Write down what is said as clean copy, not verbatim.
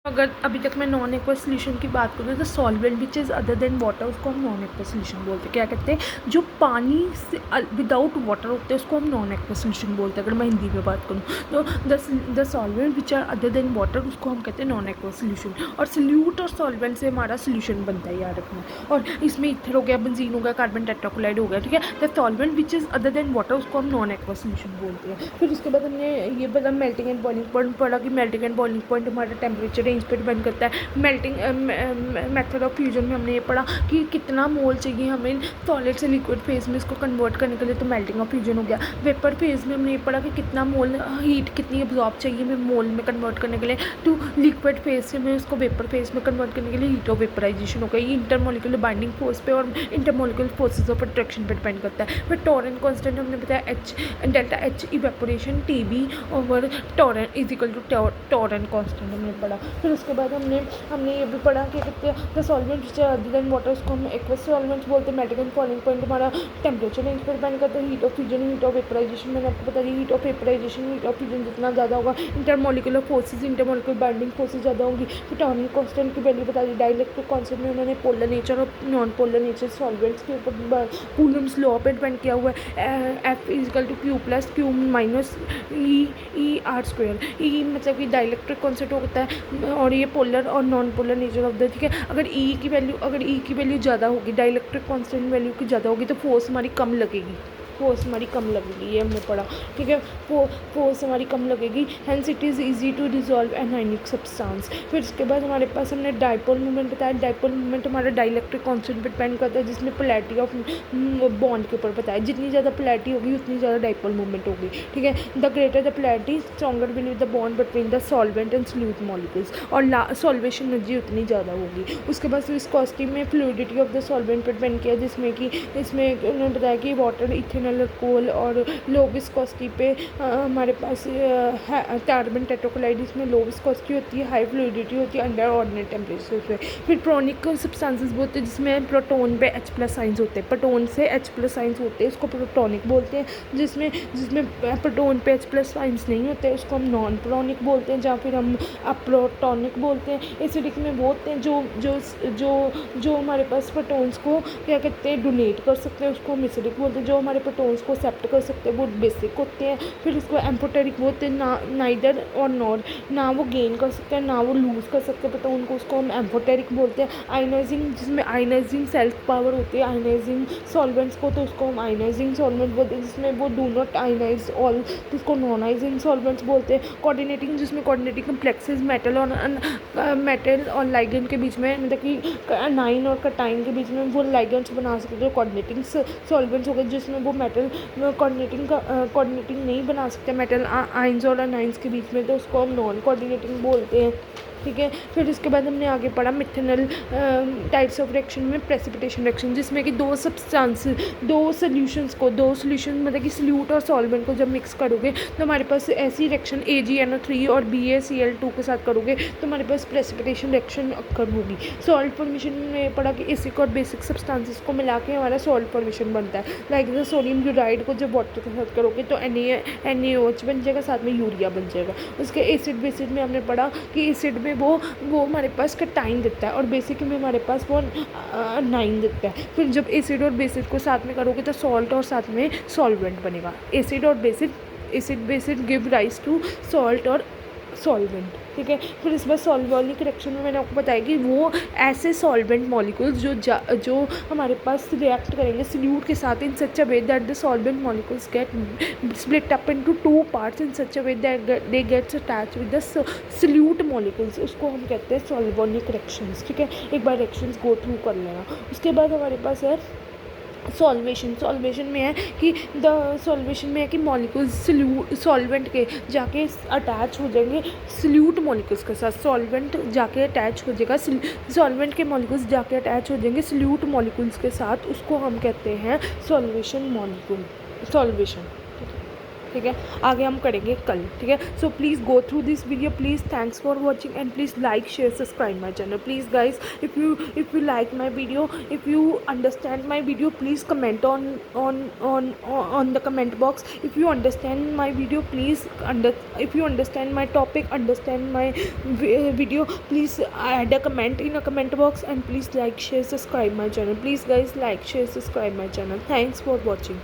अगर अभी तक मैं नॉन एक्वस सोल्यूशन की बात करूँ तो solvent which is other than water उसको हम नॉन एक्वस सोल्यूशन बोलते हैं। क्या कहते हैं, जो पानी से विदाउट वाटर होते हैं उसको हम नॉन एक्वस सोल्यूशन बोलते हैं। अगर मैं हिंदी में बात करूँ तो the solvent which are other than water उसको हम कहते हैं नॉन एक्वस सोल्यूशन। और सल्यूट और सॉल्वेंट से हमारा सोल्यूशन बनता है, याद रखना। और इसमें इथर हो गया, बेंजीन हो गया, कार्बन टेट्राक्लोराइड हो गया, ठीक है। The solvent which is other than water उसको हम नॉन एक्वस सोल्यूशन बोलते हैं। फिर उसके बाद हमने ये पता मेल्टिंग एंड बॉइलिंग पॉइंट पढ़ा कि मेल्टिंग एंड बॉइलिंग पॉइंट हमारा टेम्परेचर रेंज पर डिपेंड करता है। मेल्टिंग मेथड ऑफ फ्यूजन में हमने ये पढ़ा कि कितना मोल चाहिए हमें सॉलिड से लिक्विड फेज में इसको कन्वर्ट करने के लिए, तो मेल्टिंग ऑफ फ्यूजन हो गया। वेपर फेज में हमने ये पढ़ा कि कितना मोल हीट कितनी एब्जॉर्ब चाहिए हमें मोल में कन्वर्ट करने के लिए, टू लिक्विड फेज से हमें उसको वेपर फेज में कन्वर्ट करने के लिए हीट ऑफ वेपराइजेशन हो गई। ये इंटरमोलिकुलर बाइंडिंग फोर्स पे और इंटरमोलिकुलर फोर्सेज ऑफ अट्रैक्शन पे डिपेंड करता है। फिर टॉरेंट कांस्टेंट हमने बताया H delta H evaporation T B over Trouton is equal to Trouton constant हमने पढ़ा। फिर उसके बाद हमने ये भी पढ़ा कि the solvent which are other than water उसको हम एक्वस सॉल्वेंट्स बोलते हैं। मेल्टिंग एंड बॉइलिंग पॉइंट हमारा टेम्परेचर रेंज पर डिपेंड करता है। Heat of fusion, heat of vaporization मैंने आपको बता दी। Heat of vaporization, heat of fusion जितना ज़्यादा होगा, intermolecular forces, intermolecular binding forces ज़्यादा होंगी। फिर टॉरेंट कांस्टेंट की वैल्यू बता दी। डाइलेक्ट्रिक कांस्टेंट में उन्होंने पोलर नेचर और नॉन पोलर नेचर सॉल्वेंट्स के ऊपर कूलम्स लॉ पे डिपेंड किया हुआ है। F is equal to q plus q minus e r square. E मतलब कि डाइलेक्ट्रिक कॉन्सेप्ट होता है और ये पोलर और non polar nature of the, ठीक है। अगर ई की वैल्यू ज़्यादा होगी, डाइलेक्ट्रिक कांस्टेंट वैल्यू की ज़्यादा होगी तो फोर्स हमारी कम लगेगी, फोर्स हमारी कम लगेगी, ये हमने पढ़ा, ठीक है। फोर्स हमारी कम लगेगी, hence it is easy to dissolve anionic substance. फिर उसके बाद हमारे पास हमने डाइपोल मूवमेंट बताया। डाइपोल मूवमेंट हमारा डाइलेक्ट्रिक कांस्टेंट पर डिपेंड करता है, जिसमें पोलैरिटी ऑफ बॉन्ड के ऊपर बताया। जितनी ज़्यादा पोलैरिटी होगी उतनी ज़्यादा डाइपोल मूवमेंट होगी, ठीक है। The greater the polarity stronger will the bond between the solvent and solute molecules, और सॉल्वेशन एनर्जी उतनी ज़्यादा होगी। उसके बाद विस्कोसिटी में फ्लूइडिटी ऑफ द सॉल्वेंट पर डिपेंड किया, जिसमें कि इसमें उन्होंने बताया कि वाटर, इथेनॉल, कोल और लो विस्कोसिटी पे हमारे पास कार्बन टेट्राक्लोराइड, इसमें लो विस्कोसिटी होती है, हाई फ्लूइडिटी होती है अंडर ऑर्डिनरी टेम्परेचर पे। फिर प्रोटॉनिक सब्सटेंसेस बोलते हैं, जिसमें प्रोटॉन पे H प्लस साइंस होते हैं, प्रोटॉन से H प्लस साइंस होते हैं, उसको प्रोटॉनिक बोलते हैं। जिसमें प्रोटॉन पे H प्लस साइंस नहीं होते उसको हम नॉन प्रोटॉनिक बोलते हैं, या फिर हम अप्रोटॉनिक बोलते हैं। एसिडिक में वो होते हैं जो हमारे पास प्रोटॉन्स को क्या कहते हैं, डोनेट कर सकते हैं, उसको हम एसिडिक बोलते हैं। जो हमारे प्रोटॉन्स को एक्सेप्ट कर सकते हैं वो बेसिक होते हैं। फिर इसको एम्फोटेरिक बोलते हैं, नाइदर और नॉर, ना वो गेन कर सकते हैं ना वो लूज़ कर सकते हैं प्रोटॉन को, उसको हम एम्फोटेरिक बोलते हैं। आयनाइजिंग, जिसमें आयनाइजिंग सेल्फ पावर होती है आयनाइजिंग सॉल्वेंट्स को, तो उसको हम आयनाइजिंग सॉल्वेंट बोलते हैं। जिसमें वो डू नॉट आयनाइज ऑल, तो उसको नॉन आयनाइजिंग सॉल्वेंट्स बोलते हैं। कोऑर्डिनेटिंग, जिसमें कोऑर्डिनेटिंग कम्प्लेक्सेस मेटल और लाइगेंड के बीच में, मतलब कि अनाइन और कटाइन के बीच में वो लाइगेंड्स बना सकते हैं, कोऑर्डिनेटिंग सॉल्वेंट्स हो गए। जिसमें वो मेटल कोऑर्डिनेटिंग नहीं बना सकते मेटल आइंस और अनाइंस के बीच में, तो उसको हम नॉन कोऑर्डिनेटिंग बोलते हैं, ठीक है। फिर उसके बाद हमने आगे पढ़ा मिथेनल टाइप्स ऑफ रिएक्शन में प्रेसिपिटेशन रिएक्शन, जिसमें कि दो सोल्यूशन मतलब कि सल्यूट और सॉल्वेंट को जब मिक्स करोगे तो हमारे पास ऐसी रिएक्शन AgNO3 और BaCl2 के साथ करोगे तो हमारे पास प्रेसिपिटेशन रिएक्शन अक्कर होगी। सॉल्ट फॉर्मेशन में पढ़ा कि एसिड और बेसिक सब्सटेंसेस को मिला के हमारा सॉल्ट फॉर्मेशन बनता है। लाइक द सोडियम यूराइड को जब वाटर के साथ करोगे तो NaOH बन जाएगा, साथ में यूरिया बन जाएगा। उसके एसिड बेसिड में हमने पढ़ा कि एसिड में वो हमारे पास कटाइन देता है और बेसिक में हमारे पास वो नाइन देता है। फिर जब एसिड और बेसिड को साथ में करोगे तो सॉल्ट और साथ में सॉल्वेंट बनेगा। Acid based give rise to salt और सॉल्वेंट, ठीक है। फिर इस बार सॉल्वोलिक रिएक्शन में मैंने आपको बताया कि वो ऐसे सॉल्वेंट मॉलिक्यूल्स जो हमारे पास रिएक्ट करेंगे सल्यूट के साथ in such a way that the solvent molecules get split up into 2 parts in such a way that they gets attach with the solute molecules, उसको हम कहते हैं सॉल्वोलिक रिएक्शंस, ठीक है। एक बार रिएक्शंस गो थ्रू कर लेना। उसके बाद हमारे पास है सॉल्वेशन में है कि मॉलिक्यूल्स सॉल्वेंट के जाके अटैच हो जाएंगे सल्यूट मॉलिक्यूल्स के साथ। सॉल्वेंट जाके अटैच हो जाएगा, सॉल्वेंट के मॉलिक्यूल्स जाके अटैच हो जाएंगे सल्यूट मॉलिक्यूल्स के साथ, उसको हम कहते हैं सॉल्वेशन। ठीक है, आगे हम करेंगे कल, ठीक है। So please go through this video, please thanks for watching and please like share subscribe my channel please guys. If you like my video, if you understand my video, please comment on the comment box. If you understand my video, please if you understand my topic, understand my video, please add a comment in a comment box and please like share subscribe my channel. Please guys, like share subscribe my channel. Thanks for watching.